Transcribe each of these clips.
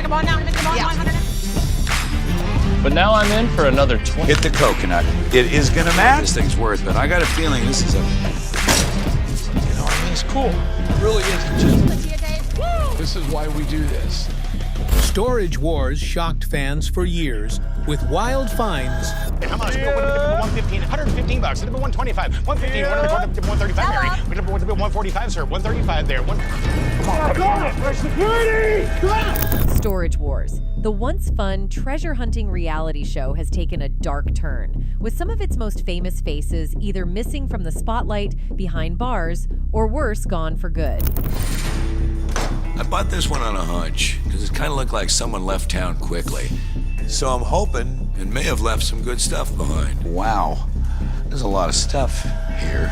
Come on now. Come on, 100. But now I'm in for another 20. Hit the coconut. It is gonna match. This thing's worth it. I got a feeling this is a... You know, I mean, it's cool. It really is. This is why we do this. Storage Wars shocked fans for years with wild finds. How much? 115, 115 bucks. It's 125, 115, 135, Mary. 145, sir. 135 there. Come on, for security! Come on! Storage Wars. The once fun treasure hunting reality show has taken a dark turn, with some of its most famous faces either missing from the spotlight behind bars or worse, gone for good. I bought this one on a hunch, because it kind of looked like someone left town quickly. So I'm hoping it may have left some good stuff behind. Wow, there's a lot of stuff here.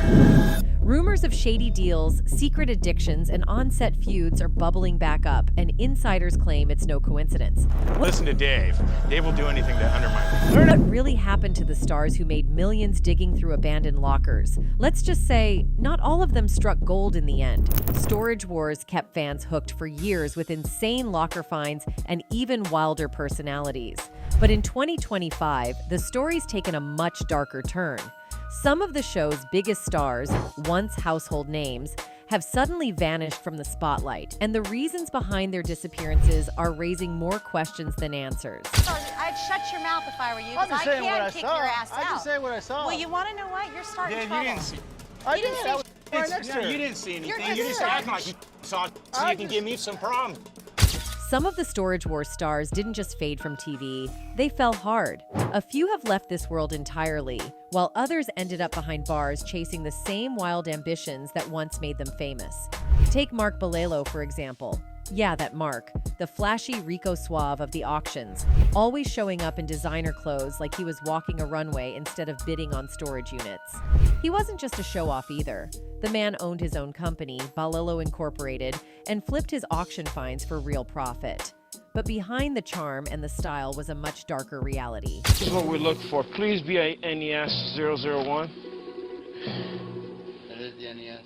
Rumors of shady deals, secret addictions, and on-set feuds are bubbling back up, and insiders claim it's no coincidence. Listen to Dave. Dave will do anything to undermine it. What really happened to the stars who made millions digging through abandoned lockers? Let's just say, not all of them struck gold in the end. Storage Wars kept fans hooked for years with insane locker finds and even wilder personalities. But in 2025, the story's taken a much darker turn. Some of the show's biggest stars, once household names, have suddenly vanished from the spotlight, and the reasons behind their disappearances are raising more questions than answers. I'd shut your mouth if I were you, because I can't kick your ass out. I just say what I saw. Well, you want to know what? You're starting Dave, trouble. you didn't see. I did. I was right next to her. You didn't see anything. You're You just act like you saw it so you can give me some problems. Some of the Storage Wars stars didn't just fade from TV, they fell hard. A few have left this world entirely, while others ended up behind bars chasing the same wild ambitions that once made them famous. Take Mark Balelo, for example. Yeah, that Mark, the flashy Rico Suave of the auctions, always showing up in designer clothes like he was walking a runway instead of bidding on storage units. He wasn't just a show-off either. The man owned his own company, Balelo Incorporated, and flipped his auction finds for real profit. But behind the charm and the style was a much darker reality. This is what we look for. Please be a NES 001. That is the NES.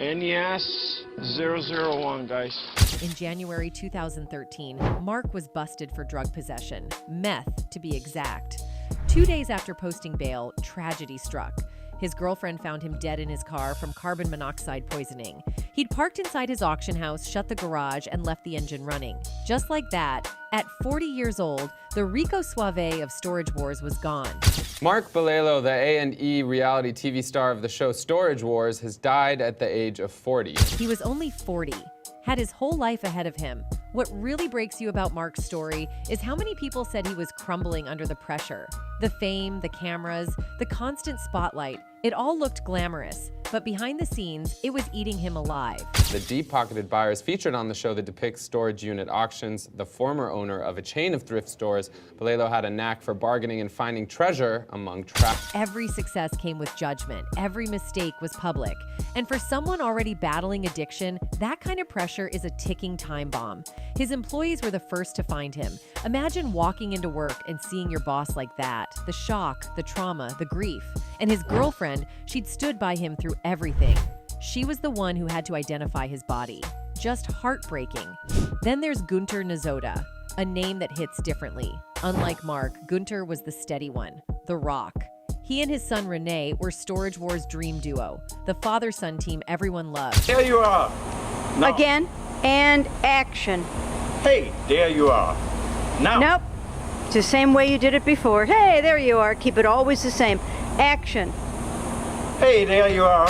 NES 001, guys. In January 2013, Mark was busted for drug possession, meth to be exact. 2 days after posting bail, tragedy struck. His girlfriend found him dead in his car from carbon monoxide poisoning. He'd parked inside his auction house, shut the garage, and left the engine running. Just like that, at 40 years old, the Rico Suave of Storage Wars was gone. Mark Balelo, the A&E reality TV star of the show Storage Wars, has died at the age of 40. He was only 40, had his whole life ahead of him. What really breaks you about Mark's story is how many people said he was crumbling under the pressure. The fame, the cameras, the constant spotlight, it all looked glamorous, but behind the scenes, it was eating him alive. The deep-pocketed buyers featured on the show that depicts storage unit auctions, the former owner of a chain of thrift stores, Balelo had a knack for bargaining and finding treasure among trash. Every success came with judgment. Every mistake was public. And for someone already battling addiction, that kind of pressure is a ticking time bomb. His employees were the first to find him. Imagine walking into work and seeing your boss like that. The shock, the trauma, the grief. And his girlfriend, she'd stood by him through everything. She was the one who had to identify his body. Just heartbreaking. Then there's Gunter Nezhoda, a name that hits differently. Unlike Mark, Gunter was the steady one, the rock. He and his son Rene were Storage Wars' dream duo, the father-son team everyone loved. There you are. Now. Again, and action. Hey, there you are. Now. Nope. It's the same way you did it before. Hey, there you are. Keep it always the same. Action. Hey, there you are.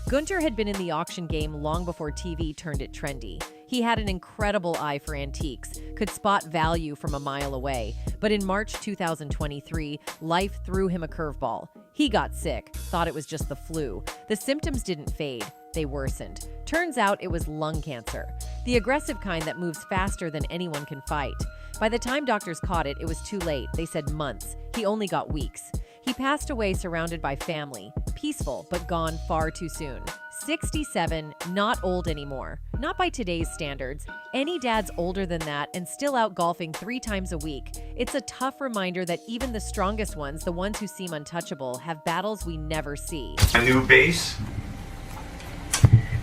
Gunter had been in the auction game long before TV turned it trendy. He had an incredible eye for antiques, could spot value from a mile away. But in March 2023, life threw him a curveball. He got sick, thought it was just the flu. The symptoms didn't fade, they worsened. Turns out it was lung cancer, the aggressive kind that moves faster than anyone can fight. By the time doctors caught it, it was too late. They said months. He only got weeks. He passed away surrounded by family, peaceful but gone far too soon. 67, not old anymore. Not by today's standards. Any dad's older than that and still out golfing 3 times a week. It's a tough reminder that even the strongest ones, the ones who seem untouchable, have battles we never see. A new base,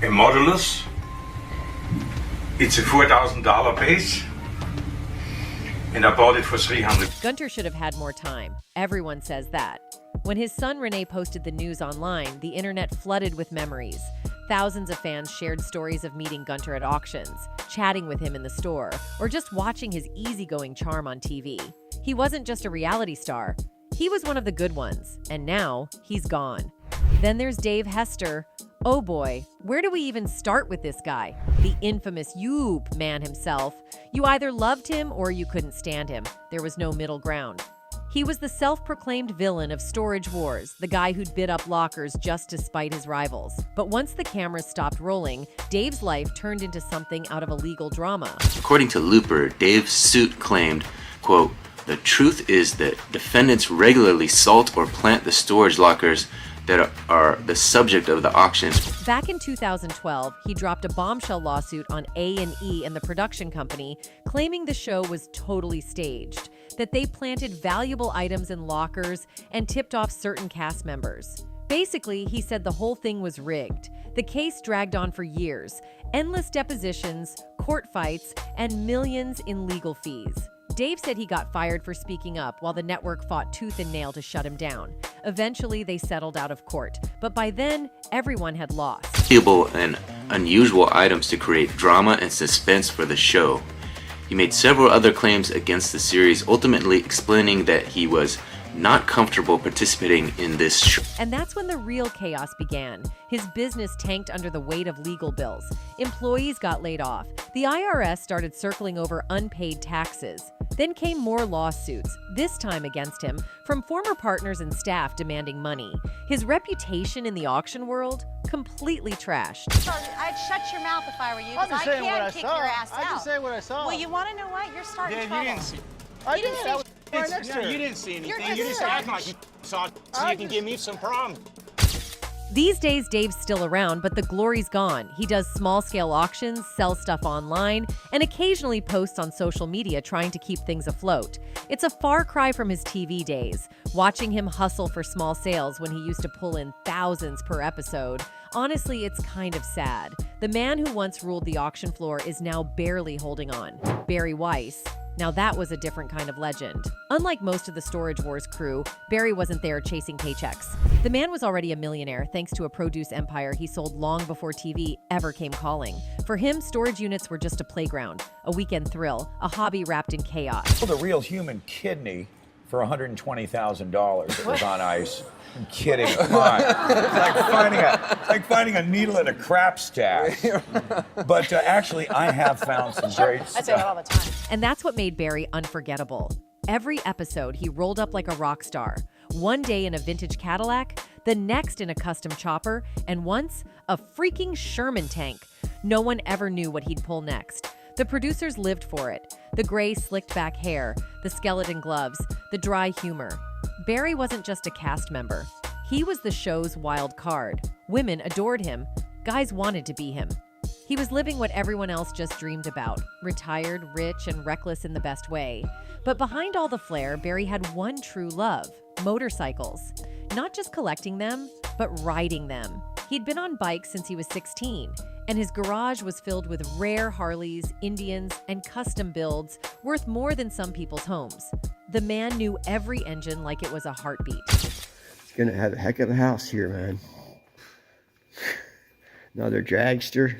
a modulus. It's a $4,000 base. and I bought it for 300. Gunter should have had more time. Everyone says that. When his son Renee posted the news online, the internet flooded with memories. Thousands of fans shared stories of meeting Gunter at auctions, chatting with him in the store, or just watching his easygoing charm on TV. He wasn't just a reality star. He was one of the good ones, and now he's gone. Then there's Dave Hester. Oh boy, where do we even start with this guy? The infamous Yoop man himself. You either loved him or you couldn't stand him. There was no middle ground. He was the self-proclaimed villain of Storage Wars, the guy who'd bid up lockers just to spite his rivals. But once the cameras stopped rolling, Dave's life turned into something out of a legal drama. According to Looper, Dave's suit claimed, quote, "The truth is that defendants regularly salt or plant the storage lockers that are the subject of the auctions." Back in 2012, he dropped a bombshell lawsuit on A&E and the production company, claiming the show was totally staged, that they planted valuable items in lockers and tipped off certain cast members. Basically, he said the whole thing was rigged. The case dragged on for years, endless depositions, court fights, and millions in legal fees. Dave said he got fired for speaking up while the network fought tooth and nail to shut him down. Eventually, they settled out of court, but by then, everyone had lost. Valuable and unusual items to create drama and suspense for the show. He made several other claims against the series, ultimately explaining that he was not comfortable participating in this show. And that's when the real chaos began. His business tanked under the weight of legal bills. Employees got laid off. The IRS started circling over unpaid taxes. Then came more lawsuits, this time against him, from former partners and staff demanding money. His reputation in the auction world, completely trashed. I'd shut your mouth if I were you, because I can't kick your ass out. I'm just saying what I saw. Well, you want to know what? You're starting Dave, trouble. you didn't see. I You didn't did. see- That was right next to Yeah, her. you didn't see anything. You're You just just- acting like you saw it so you can give me some problems. These days, Dave's still around, but the glory's gone. He does small-scale auctions, sells stuff online, and occasionally posts on social media trying to keep things afloat. It's a far cry from his TV days, watching him hustle for small sales when he used to pull in thousands per episode. Honestly, it's kind of sad. The man who once ruled the auction floor is now barely holding on. Barry Weiss. Now that was a different kind of legend. Unlike most of the Storage Wars crew, Barry wasn't there chasing paychecks. The man was already a millionaire thanks to a produce empire he sold long before TV ever came calling. For him, storage units were just a playground, a weekend thrill, a hobby wrapped in chaos. The real human kidney for $120,000 that was on ice. I'm kidding. Come on. It's like finding a needle in a crap stack. But actually, I have found some great stuff. I say that all the time. And that's what made Barry unforgettable. Every episode, he rolled up like a rock star. One day in a vintage Cadillac, the next in a custom chopper, and once, a freaking Sherman tank. No one ever knew what he'd pull next. The producers lived for it. The gray, slicked-back hair, the skeleton gloves, the dry humor. Barry wasn't just a cast member. He was the show's wild card. Women adored him. Guys wanted to be him. He was living what everyone else just dreamed about, retired, rich, and reckless in the best way. But behind all the flair, Barry had one true love, motorcycles. Not just collecting them, but riding them. He'd been on bikes since he was 16, and his garage was filled with rare Harleys, Indians, and custom builds worth more than some people's homes. The man knew every engine like it was a heartbeat. It's gonna have a heck of a house here, man. Another dragster.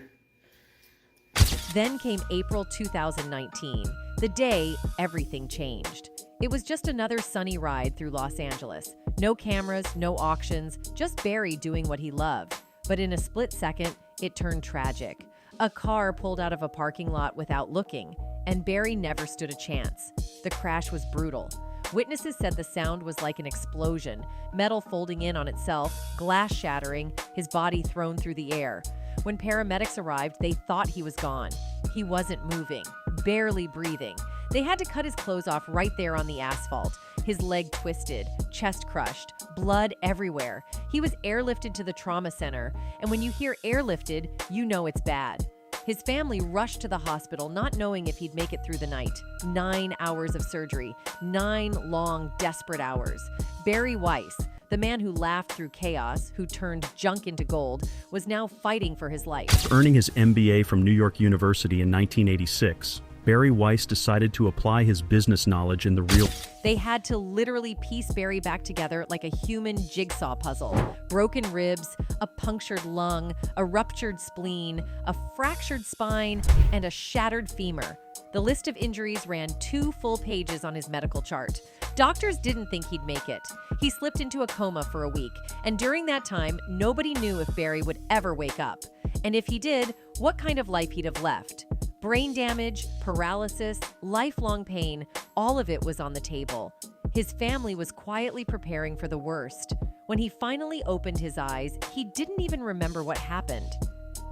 Then came April 2019, the day everything changed. It was just another sunny ride through Los Angeles. No cameras, no auctions, just Barry doing what he loved. But in a split second, it turned tragic. A car pulled out of a parking lot without looking, and Barry never stood a chance. The crash was brutal. Witnesses said the sound was like an explosion, metal folding in on itself, glass shattering, his body thrown through the air. When paramedics arrived, they thought he was gone. He wasn't moving, barely breathing. They had to cut his clothes off right there on the asphalt. His leg twisted, chest crushed, blood everywhere. He was airlifted to the trauma center, and when you hear airlifted, you know it's bad. His family rushed to the hospital, not knowing if he'd make it through the night. 9 hours of surgery, 9 long, desperate hours. Barry Weiss, the man who laughed through chaos, who turned junk into gold, was now fighting for his life. Earning his MBA from New York University in 1986, Barry Weiss decided to apply his business knowledge in the real. They had to literally piece Barry back together like a human jigsaw puzzle. Broken ribs, a punctured lung, a ruptured spleen, a fractured spine, and a shattered femur. The list of injuries ran 2 full pages on his medical chart. Doctors didn't think he'd make it. He slipped into a coma for a week, and during that time, nobody knew if Barry would ever wake up. And if he did, what kind of life he'd have left. Brain damage, paralysis, lifelong pain, all of it was on the table. His family was quietly preparing for the worst. When he finally opened his eyes, he didn't even remember what happened.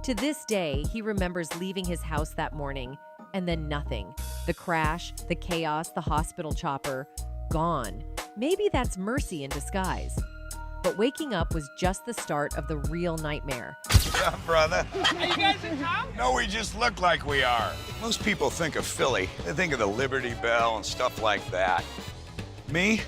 To this day, he remembers leaving his house that morning, and then nothing. The crash, the chaos, the hospital chopper, gone. Maybe that's mercy in disguise. But waking up was just the start of the real nightmare. Yeah, brother. Are you guys in town? No, we just look like we are. Most people think of Philly. They think of the Liberty Bell and stuff like that. Me?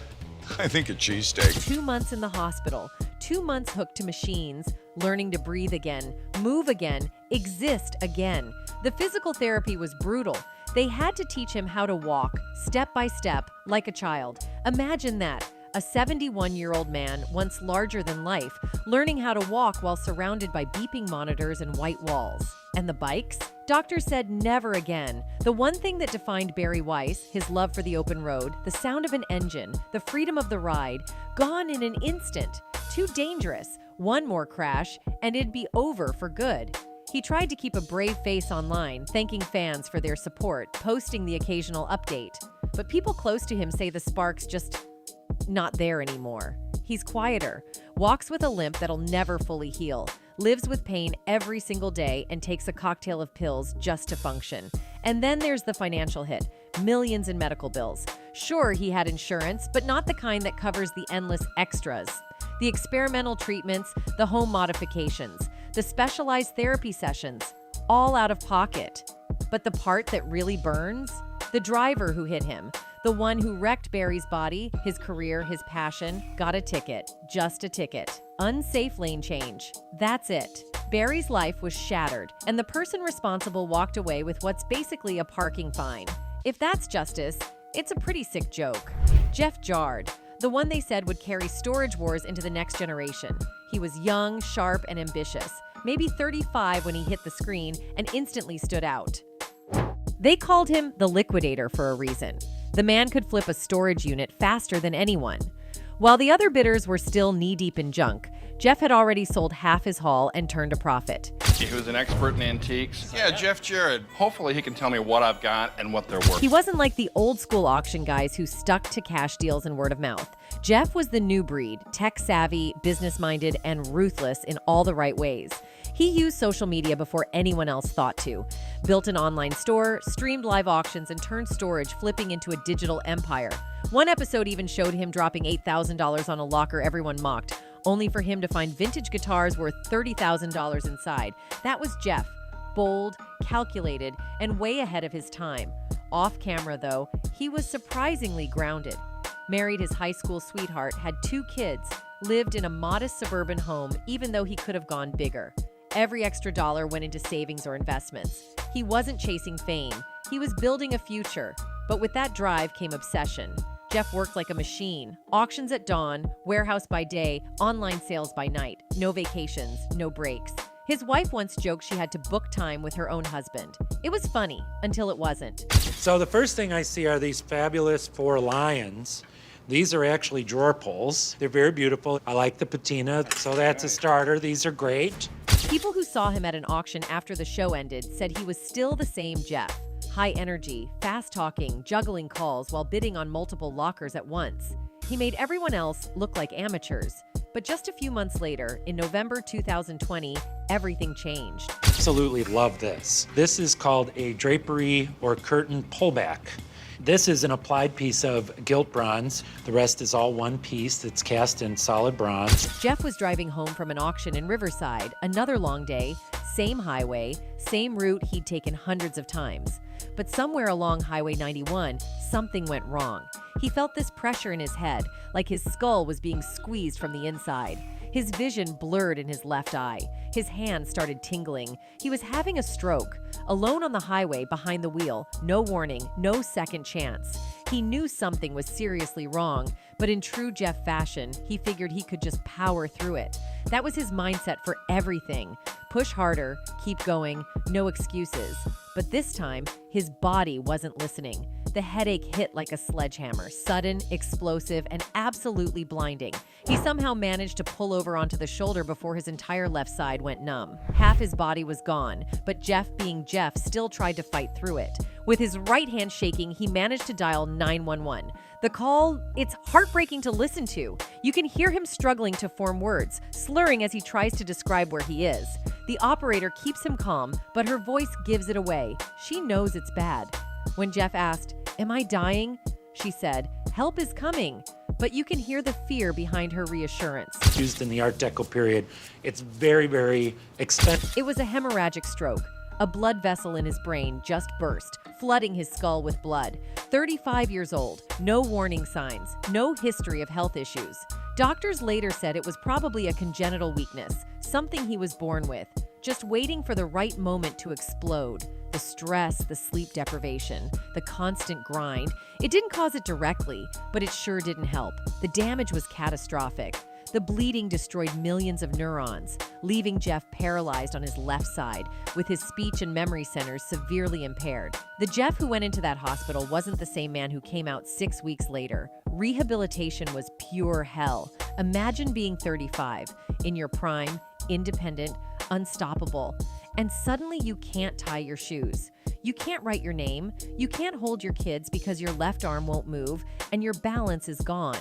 I think of cheesesteak. 2 months in the hospital, 2 months hooked to machines, learning to breathe again, move again, exist again. The physical therapy was brutal. They had to teach him how to walk, step by step, like a child. Imagine that. A 71-year-old man, once larger than life, learning how to walk while surrounded by beeping monitors and white walls. And the bikes? Doctors said never again. The one thing that defined Barry Weiss, his love for the open road, the sound of an engine, the freedom of the ride, gone in an instant. Too dangerous. One more crash, and it'd be over for good. He tried to keep a brave face online, thanking fans for their support, posting the occasional update. But people close to him say the spark's just not there anymore. He's quieter, walks with a limp that'll never fully heal, lives with pain every single day, and takes a cocktail of pills just to function. And then there's the financial hit, millions in medical bills. Sure, he had insurance, but not the kind that covers the endless extras. The experimental treatments, the home modifications, the specialized therapy sessions, all out of pocket. But the part that really burns? The driver who hit him. The one who wrecked Barry's body, his career, his passion, got a ticket. Just a ticket. Unsafe lane change. That's it. Barry's life was shattered, and the person responsible walked away with what's basically a parking fine. If that's justice, it's a pretty sick joke. Jeff Jarard, the one they said would carry Storage Wars into the next generation. He was young, sharp, and ambitious. Maybe 35 when he hit the screen and instantly stood out. They called him the Liquidator for a reason. The man could flip a storage unit faster than anyone. While the other bidders were still knee-deep in junk, Jeff had already sold half his haul and turned a profit. Who's an expert in antiques? Yeah, Jeff Jarard. Hopefully he can tell me what I've got and what they're worth. He wasn't like the old-school auction guys who stuck to cash deals and word of mouth. Jeff was the new breed, tech-savvy, business-minded, and ruthless in all the right ways. He used social media before anyone else thought to. Built an online store, streamed live auctions, and turned storage flipping into a digital empire. One episode even showed him dropping $8,000 on a locker everyone mocked, only for him to find vintage guitars worth $30,000 inside. That was Jeff. Bold, calculated, and way ahead of his time. Off camera, though, he was surprisingly grounded. Married his high school sweetheart, had 2 kids, lived in a modest suburban home even though he could have gone bigger. Every extra dollar went into savings or investments. He wasn't chasing fame. He was building a future. But with that drive came obsession. Jeff worked like a machine. Auctions at dawn, warehouse by day, online sales by night. No vacations, no breaks. His wife once joked she had to book time with her own husband. It was funny, until it wasn't. So the first thing I see are these fabulous 4 lions. These are actually drawer pulls. They're very beautiful. I like the patina, so that's a starter. These are great. People who saw him at an auction after the show ended said he was still the same Jeff. High energy, fast talking, juggling calls while bidding on multiple lockers at once. He made everyone else look like amateurs. But just a few months later, in November 2020, everything changed. Absolutely love this. This is called a drapery or curtain pullback. This is an applied piece of gilt bronze. The rest is all one piece that's cast in solid bronze. Jeff was driving home from an auction in Riverside, another long day, same highway, same route he'd taken hundreds of times. But somewhere along Highway 91, something went wrong. He felt this pressure in his head, like his skull was being squeezed from the inside. His vision blurred in his left eye. His hand started tingling. He was having a stroke. Alone on the highway behind the wheel, no warning, no second chance. He knew something was seriously wrong, but in true Jeff fashion, he figured he could just power through it. That was his mindset for everything. Push harder, keep going, no excuses. But this time, his body wasn't listening. The headache hit like a sledgehammer, sudden, explosive, and absolutely blinding. He somehow managed to pull over onto the shoulder before his entire left side went numb. Half his body was gone, but Jeff, being Jeff, still tried to fight through it. With his right hand shaking, he managed to dial 911. The call, it's heartbreaking to listen to. You can hear him struggling to form words, slurring as he tries to describe where he is. The operator keeps him calm, but her voice gives it away. She knows it's bad. When Jeff asked, "Am I dying?" she said, "Help is coming." But you can hear the fear behind her reassurance. Used in the Art Deco period, it's very, very expensive. It was a hemorrhagic stroke. A blood vessel in his brain just burst, flooding his skull with blood. 35 years old, no warning signs, no history of health issues. Doctors later said it was probably a congenital weakness, something he was born with, just waiting for the right moment to explode. The stress, the sleep deprivation, the constant grind. It didn't cause it directly, but it sure didn't help. The damage was catastrophic. The bleeding destroyed millions of neurons, leaving Jeff paralyzed on his left side, with his speech and memory centers severely impaired. The Jeff who went into that hospital wasn't the same man who came out 6 weeks later. Rehabilitation was pure hell. Imagine being 35, in your prime, independent, unstoppable, and suddenly you can't tie your shoes. You can't write your name, you can't hold your kids because your left arm won't move, and your balance is gone.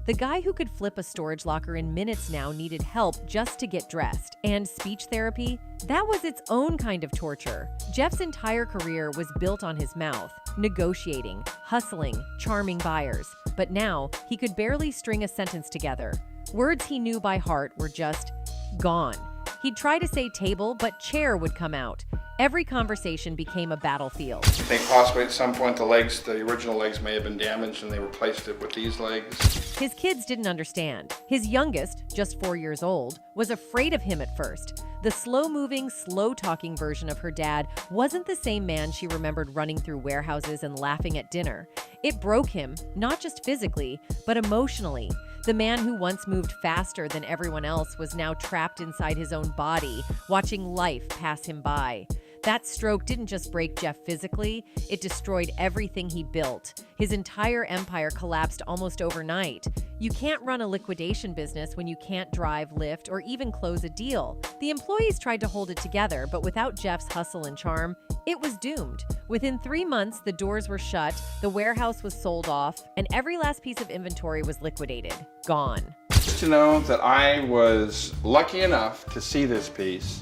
The guy who could flip a storage locker in minutes now needed help just to get dressed. And speech therapy? That was its own kind of torture. Jeff's entire career was built on his mouth, negotiating, hustling, charming buyers. But now, he could barely string a sentence together. Words he knew by heart were just gone. He'd try to say table, but chair would come out. Every conversation became a battlefield. I think possibly at some point the original legs may have been damaged and they replaced it with these legs. His kids didn't understand. His youngest, just 4 years old, was afraid of him at first. The slow-moving, slow-talking version of her dad wasn't the same man she remembered running through warehouses and laughing at dinner. It broke him, not just physically, but emotionally. The man who once moved faster than everyone else was now trapped inside his own body, watching life pass him by. That stroke didn't just break Jeff physically, it destroyed everything he built. His entire empire collapsed almost overnight. You can't run a liquidation business when you can't drive, lift, or even close a deal. The employees tried to hold it together, but without Jeff's hustle and charm, it was doomed. Within 3 months, the doors were shut, the warehouse was sold off, and every last piece of inventory was liquidated. Gone. Just to know that I was lucky enough to see this piece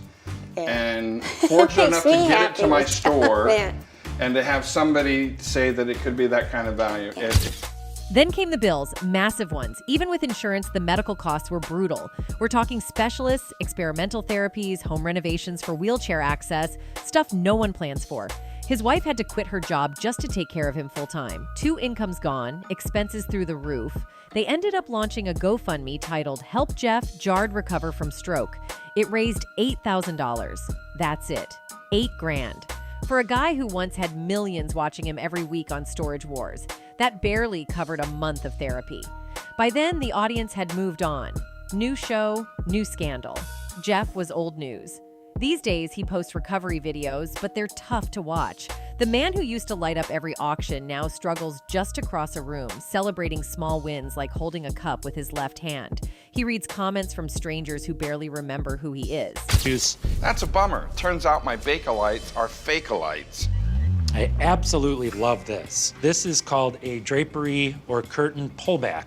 and fortunate enough to get it to my store and to have somebody say that it could be that kind of value. Then came the bills, massive ones. Even with insurance, the medical costs were brutal. We're talking specialists, experimental therapies, home renovations for wheelchair access, stuff no one plans for. His wife had to quit her job just to take care of him full-time. 2 incomes gone, expenses through the roof. They ended up launching a GoFundMe titled Help Jeff Jarard Recover from Stroke. It raised $8,000. That's it. $8 grand. For a guy who once had millions watching him every week on Storage Wars, that barely covered a month of therapy. By then, the audience had moved on. New show, new scandal. Jeff was old news. These days, he posts recovery videos, but they're tough to watch. The man who used to light up every auction now struggles just to cross a room, celebrating small wins like holding a cup with his left hand. He reads comments from strangers who barely remember who he is. That's a bummer. Turns out my Bakelite are Fakelite. I absolutely love this. This is called a drapery or curtain pullback.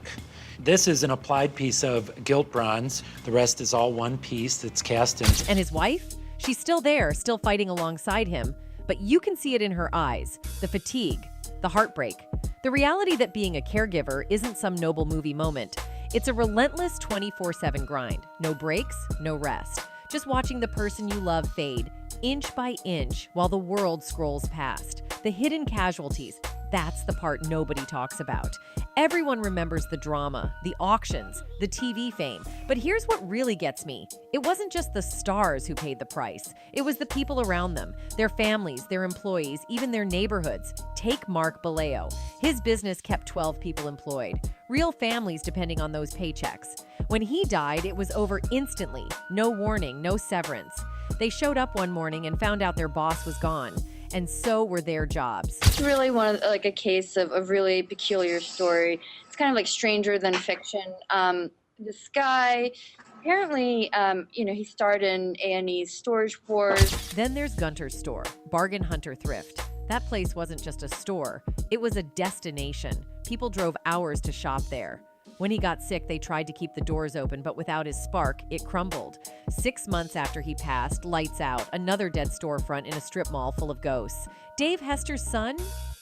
This is an applied piece of gilt bronze. The rest is all one piece that's cast in. And his wife? She's still there, still fighting alongside him. But you can see it in her eyes. The fatigue, the heartbreak, the reality that being a caregiver isn't some noble movie moment. It's a relentless 24/7 grind. No breaks, no rest. Just watching the person you love fade, inch by inch, while the world scrolls past. The hidden casualties, That's the part nobody talks about. Everyone remembers the drama, the auctions, the TV fame. But here's what really gets me. It wasn't just the stars who paid the price. It was the people around them, their families, their employees, even their neighborhoods. Take Mark Balelo. His business kept 12 people employed. Real families depending on those paychecks. When he died, it was over instantly. No warning, no severance. They showed up one morning and found out their boss was gone. And so were their jobs. It's really a case of a really peculiar story. It's kind of like stranger than fiction. This guy, apparently, he starred in A&E's Storage Wars. Then there's Gunter's store, Bargain Hunter Thrift. That place wasn't just a store, it was a destination. People drove hours to shop there. When he got sick, they tried to keep the doors open, but without his spark, it crumbled. 6 months after he passed, lights out, another dead storefront in a strip mall full of ghosts. Dave Hester's son?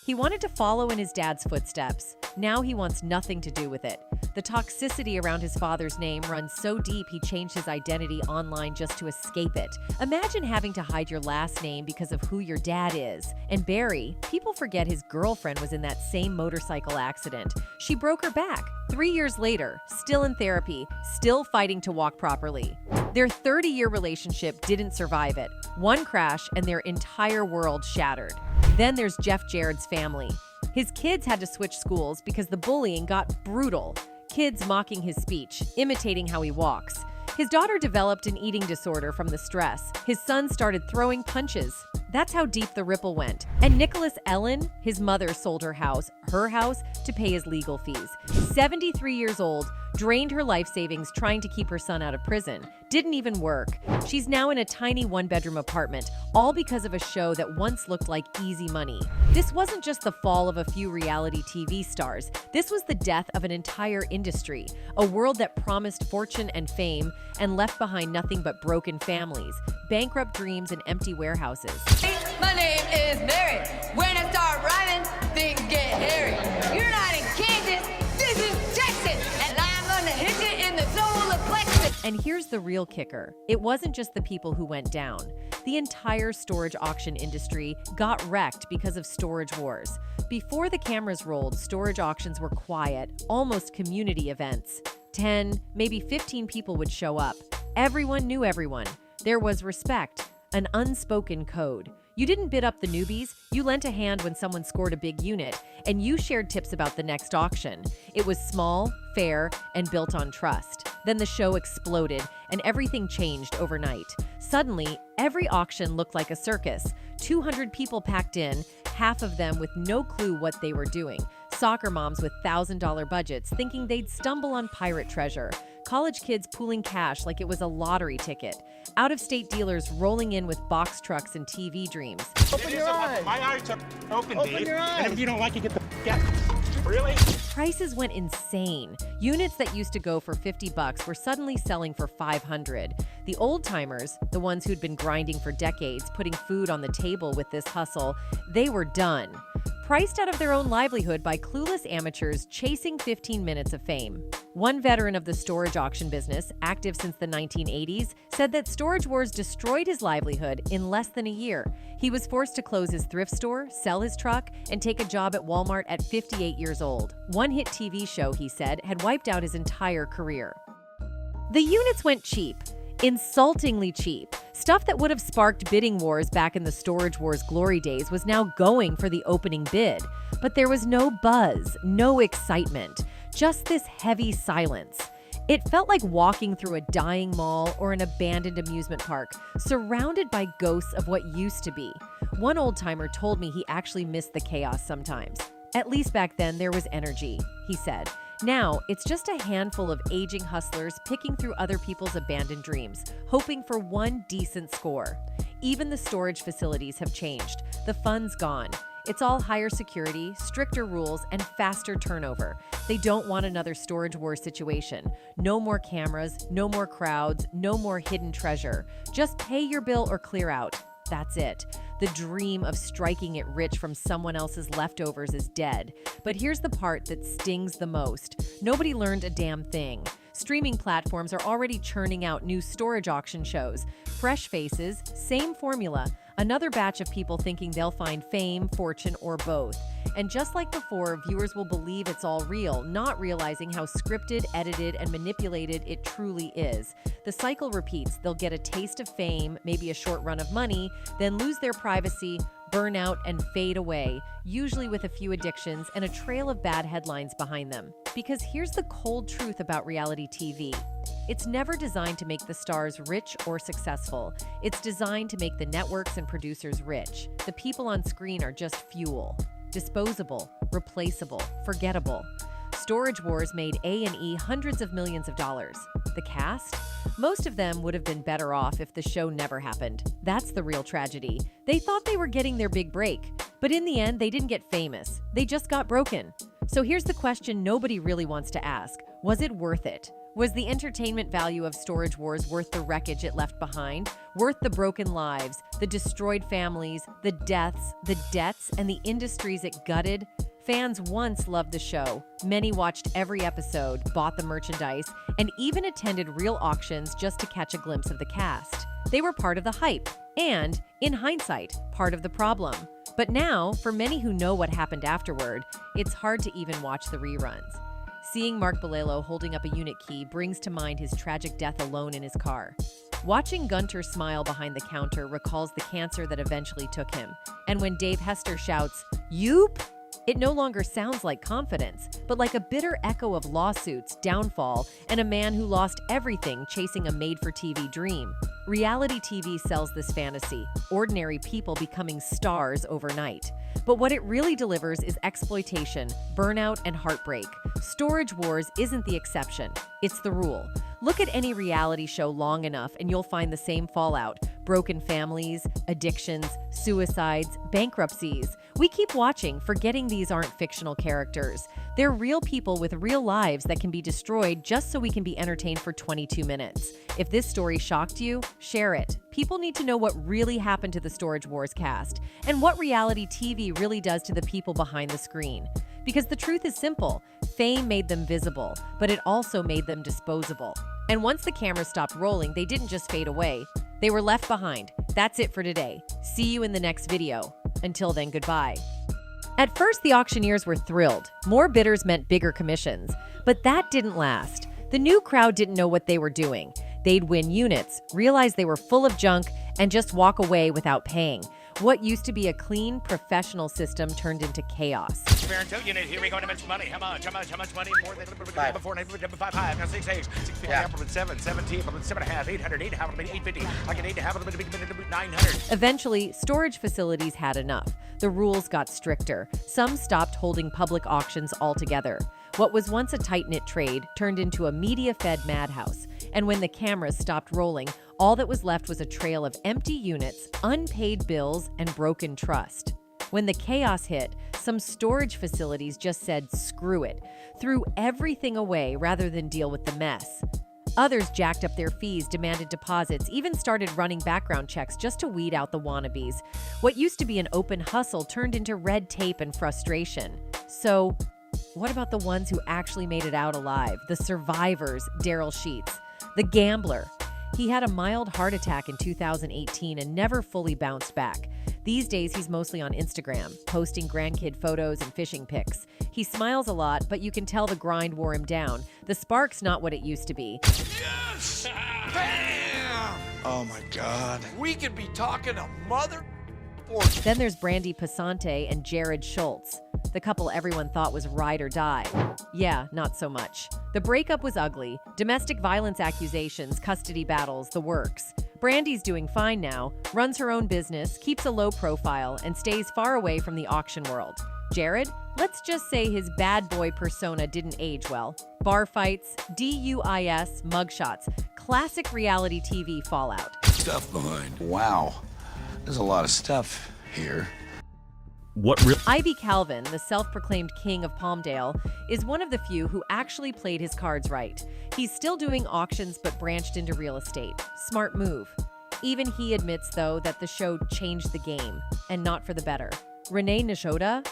He wanted to follow in his dad's footsteps. Now he wants nothing to do with it. The toxicity around his father's name runs so deep he changed his identity online just to escape it. Imagine having to hide your last name because of who your dad is. And Barry, people forget his girlfriend was in that same motorcycle accident. She broke her back. 3 years later, still in therapy, still fighting to walk properly. Their 30-year relationship didn't survive it. One crash and their entire world shattered. Then there's Jeff Jarard's family. His kids had to switch schools because the bullying got brutal. Kids mocking his speech, imitating how he walks. His daughter developed an eating disorder from the stress. His son started throwing punches. That's how deep the ripple went. And Nicholas Ellen, his mother, sold her house, to pay his legal fees. 73 years old, drained her life savings trying to keep her son out of prison. Didn't even work. She's now in a tiny one-bedroom apartment, all because of a show that once looked like easy money. This wasn't just the fall of a few reality TV stars. This was the death of an entire industry, a world that promised fortune and fame and left behind nothing but broken families, bankrupt dreams, and empty warehouses. My name is Mary. When I start rhyming, things get hairy. You're not in Kansas, this is Texas, and I'm gonna hit you in the solar plexus. And here's the real kicker. It wasn't just the people who went down. The entire storage auction industry got wrecked because of storage wars. Before the cameras rolled, storage auctions were quiet, almost community events. 10, maybe 15 people would show up. Everyone knew everyone. There was respect, an unspoken code. You didn't bid up the newbies, you lent a hand when someone scored a big unit, and you shared tips about the next auction. It was small, fair, and built on trust. Then the show exploded, and everything changed overnight. Suddenly, every auction looked like a circus. 200 people packed in, half of them with no clue what they were doing. Soccer moms with $1,000 budgets thinking they'd stumble on pirate treasure. College kids pooling cash like it was a lottery ticket. Out-of-state dealers rolling in with box trucks and TV dreams. Open your eyes. My eyes are open, Dave. Your eyes. And if you don't like it, get the out. Really? Prices went insane. Units that used to go for $50 were suddenly selling for $500. The old-timers, the ones who'd been grinding for decades, putting food on the table with this hustle, they were done. Priced out of their own livelihood by clueless amateurs chasing 15 minutes of fame. One veteran of the storage auction business, active since the 1980s, said that storage wars destroyed his livelihood in less than a year. He was forced to close his thrift store, sell his truck, and take a job at Walmart at 58 years old. One hit TV show, he said, had wiped out his entire career. The units went cheap. Insultingly cheap. Stuff that would have sparked bidding wars back in the storage wars glory days was now going for the opening bid. But there was no buzz, no excitement, just this heavy silence. It felt like walking through a dying mall or an abandoned amusement park, surrounded by ghosts of what used to be. One old-timer told me he actually missed the chaos sometimes. At least back then there was energy, he said. Now, it's just a handful of aging hustlers picking through other people's abandoned dreams, hoping for one decent score. Even the storage facilities have changed. The fun's gone. It's all higher security, stricter rules, and faster turnover. They don't want another storage war situation. No more cameras, no more crowds, no more hidden treasure. Just pay your bill or clear out. That's it. The dream of striking it rich from someone else's leftovers is dead. But here's the part that stings the most. Nobody learned a damn thing. Streaming platforms are already churning out new storage auction shows. Fresh faces, same formula. Another batch of people thinking they'll find fame, fortune, or both. And just like before, viewers will believe it's all real, not realizing how scripted, edited, and manipulated it truly is. The cycle repeats. They'll get a taste of fame, maybe a short run of money, then lose their privacy, burn out, and fade away, usually with a few addictions and a trail of bad headlines behind them. Because here's the cold truth about reality TV. It's never designed to make the stars rich or successful. It's designed to make the networks and producers rich. The people on screen are just fuel. Disposable, replaceable, forgettable. Storage Wars made A&E hundreds of millions of dollars. The cast? Most of them would have been better off if the show never happened. That's the real tragedy. They thought they were getting their big break, but in the end, they didn't get famous. They just got broken. So here's the question nobody really wants to ask. Was it worth it? Was the entertainment value of Storage Wars worth the wreckage it left behind? Worth the broken lives, the destroyed families, the deaths, the debts, and the industries it gutted? Fans once loved the show. Many watched every episode, bought the merchandise, and even attended real auctions just to catch a glimpse of the cast. They were part of the hype, and, in hindsight, part of the problem. But now, for many who know what happened afterward, it's hard to even watch the reruns. Seeing Mark Balelo holding up a unit key brings to mind his tragic death alone in his car. Watching Gunter smile behind the counter recalls the cancer that eventually took him. And when Hester shouts, "Yoop!" it no longer sounds like confidence, but like a bitter echo of lawsuits, downfall, and a man who lost everything chasing a made-for-TV dream. Reality TV sells this fantasy, ordinary people becoming stars overnight. But what it really delivers is exploitation, burnout, and heartbreak. Storage Wars isn't the exception, it's the rule. Look at any reality show long enough and you'll find the same fallout. Broken families, addictions, suicides, bankruptcies. We keep watching, forgetting these aren't fictional characters. They're real people with real lives that can be destroyed just so we can be entertained for 22 minutes. If this story shocked you, share it. People need to know what really happened to the Storage Wars cast and what reality TV really does to the people behind the screen. Because the truth is simple. Fame made them visible, but it also made them disposable. And once the cameras stopped rolling, they didn't just fade away. They were left behind. That's it for today. See you in the next video. Until then, goodbye. At first, the auctioneers were thrilled. More bidders meant bigger commissions. But that didn't last. The new crowd didn't know what they were doing. They'd win units, realize they were full of junk, and just walk away without paying. What used to be a clean, professional system turned into chaos. Unit, here we go to mention money. How much money? More than 5, now 6 eggs, 650, yeah. 7, 17, 7.5, 800, 850. I can 900. Eventually, storage facilities had enough. The rules got stricter. Some stopped holding public auctions altogether. What was once a tight-knit trade turned into a media-fed madhouse. And when the cameras stopped rolling, all that was left was a trail of empty units, unpaid bills, and broken trust. When the chaos hit, some storage facilities just said, screw it, threw everything away rather than deal with the mess. Others jacked up their fees, demanded deposits, even started running background checks just to weed out the wannabes. What used to be an open hustle turned into red tape and frustration. So, what about the ones who actually made it out alive? The survivors, Daryl Sheets. The gambler. He had a mild heart attack in 2018 and never fully bounced back. These days, he's mostly on Instagram, posting grandkid photos and fishing pics. He smiles a lot, but you can tell the grind wore him down. The spark's not what it used to be. Yes! Bam! Oh my God. We could be talking a mother. Then there's Brandy Passante and Jarard Schultz, the couple everyone thought was ride or die. Yeah, not so much. The breakup was ugly. Domestic violence accusations, custody battles, the works. Brandy's doing fine now, runs her own business, keeps a low profile, and stays far away from the auction world. Jarard? Let's just say his bad boy persona didn't age well. Bar fights, DUIs, mugshots, classic reality TV fallout. Stuff behind. Wow. There's a lot of stuff here. Ivy Calvin, the self-proclaimed king of Palmdale, is one of the few who actually played his cards right. He's still doing auctions but branched into real estate. Smart move. Even he admits, though, that the show changed the game, and not for the better. Nezhoda?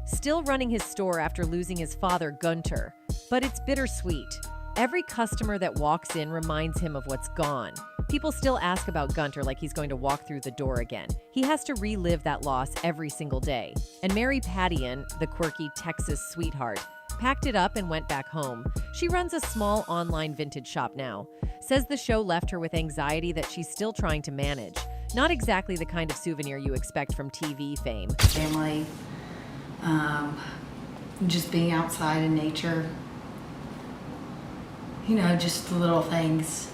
Still running his store after losing his father, Gunter. But it's bittersweet. Every customer that walks in reminds him of what's gone. People still ask about Gunter like he's going to walk through the door again. He has to relive that loss every single day. And Mary Pattian, the quirky Texas sweetheart, packed it up and went back home. She runs a small online vintage shop now. Says the show left her with anxiety that she's still trying to manage. Not exactly the kind of souvenir you expect from TV fame. Family, just being outside in nature. You know, just the little things.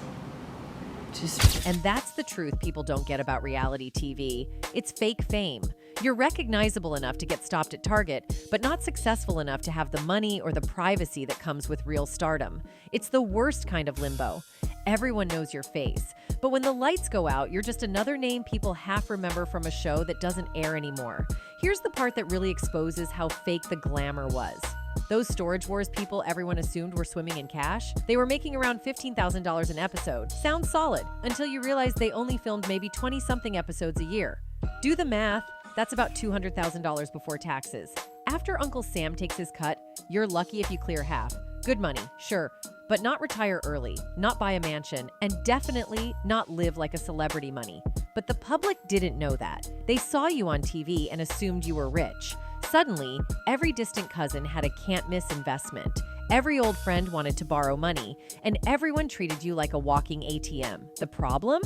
And that's the truth people don't get about reality TV. It's fake fame. You're recognizable enough to get stopped at Target, but not successful enough to have the money or the privacy that comes with real stardom. It's the worst kind of limbo. Everyone knows your face, but when the lights go out, you're just another name people half remember from a show that doesn't air anymore. Here's the part that really exposes how fake the glamour was. Those Storage Wars people everyone assumed were swimming in cash, they were making around $15,000 an episode. Sounds solid, until you realize they only filmed maybe 20-something episodes a year. Do the math, that's about $200,000 before taxes. After Uncle Sam takes his cut, you're lucky if you clear half. Good money, sure, but not retire early, not buy a mansion, and definitely not live like a celebrity money. But the public didn't know that. They saw you on TV and assumed you were rich. Suddenly, every distant cousin had a can't-miss investment. Every old friend wanted to borrow money, and everyone treated you like a walking ATM. The problem?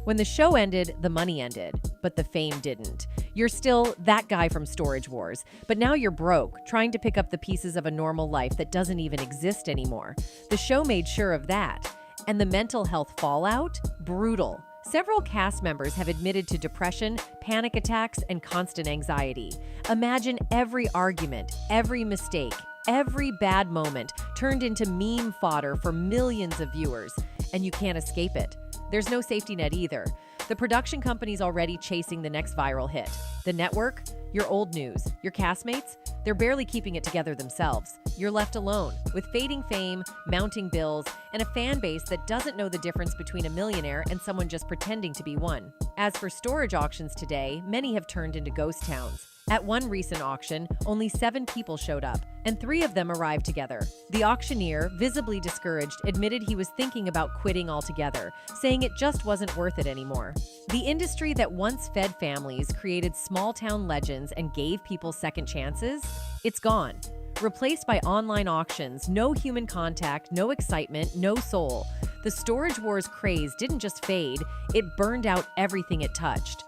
When the show ended, the money ended, but the fame didn't. You're still that guy from Storage Wars, but now you're broke, trying to pick up the pieces of a normal life that doesn't even exist anymore. The show made sure of that. And the mental health fallout? Brutal. Several cast members have admitted to depression, panic attacks, and constant anxiety. Imagine every argument, every mistake, every bad moment turned into meme fodder for millions of viewers, and you can't escape it. There's no safety net either. The production company's already chasing the next viral hit. The network? Your old news. Your castmates? They're barely keeping it together themselves. You're left alone, with fading fame, mounting bills, and a fan base that doesn't know the difference between a millionaire and someone just pretending to be one. As for storage auctions today, many have turned into ghost towns. At one recent auction, only 7 people showed up, and 3 of them arrived together. The auctioneer, visibly discouraged, admitted he was thinking about quitting altogether, saying it just wasn't worth it anymore. The industry that once fed families, created small-town legends, and gave people second chances, it's gone. Replaced by online auctions, no human contact, no excitement, no soul. The Storage Wars craze didn't just fade, it burned out everything it touched.